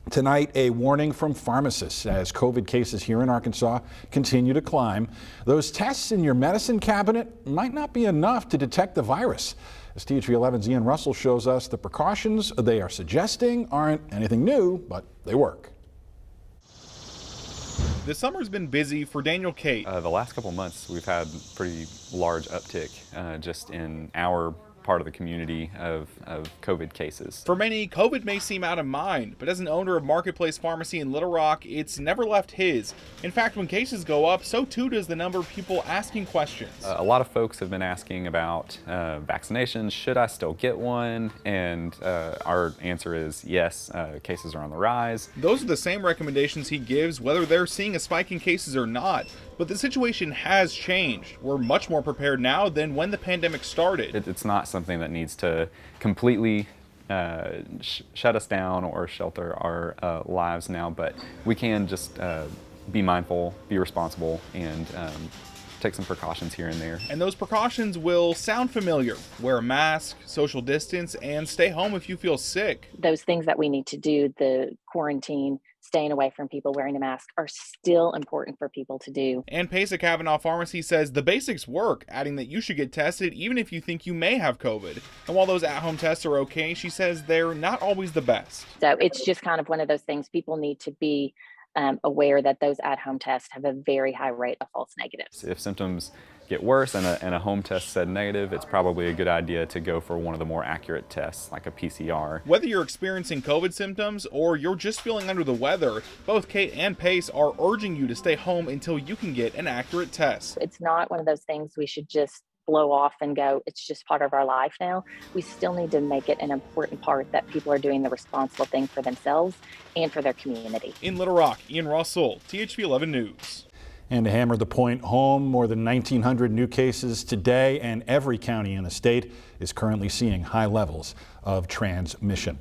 Tonight, a warning from pharmacists as COVID cases here in Arkansas continue to climb. Those tests in your medicine cabinet might not be enough to detect the virus. As THV 11's Ian Russell shows us, the precautions they are suggesting aren't anything new, but they work. The summer's been busy for Daniel Cate. The last couple months, we've had pretty large uptick just in our part of the community of COVID cases. For many, COVID may seem out of mind, but as an owner of Marketplace Pharmacy in Little Rock, it's never left his. In fact, when cases go up, so too does the number of people asking questions. A lot of folks have been asking about vaccinations. Should I still get one? And our answer is yes, cases are on the rise. Those are the same recommendations he gives, whether they're seeing a spike in cases or not. But the situation has changed. We're much more prepared now than when the pandemic started. It's not something that needs to completely shut us down or shelter our lives now, but we can just be mindful, be responsible, and take some precautions here and there. And those precautions will sound familiar. Wear a mask, social distance, and stay home if you feel sick. Those things that we need to do, the quarantine, staying away from people, wearing a mask, are still important for people to do. And Pace at Kavanaugh Pharmacy says the basics work, adding that you should get tested even if you think you may have COVID. And while those at-home tests are okay, she says they're not always the best. So it's just kind of one of those things. People need to be aware that those at-home tests have a very high rate of false negatives. If symptoms get worse and a home test said negative, it's probably a good idea to go for one of the more accurate tests, like a PCR. Whether you're experiencing COVID symptoms or you're just feeling under the weather, both Cate and Pace are urging you to stay home until you can get an accurate test. It's not one of those things we should just blow off and go, it's just part of our life now. We still need to make it an important part that people are doing the responsible thing for themselves and for their community. In Little Rock, Ian Russell, THV 11 News. And to hammer the point home, more than 1,900 new cases today, and every county in the state is currently seeing high levels of transmission.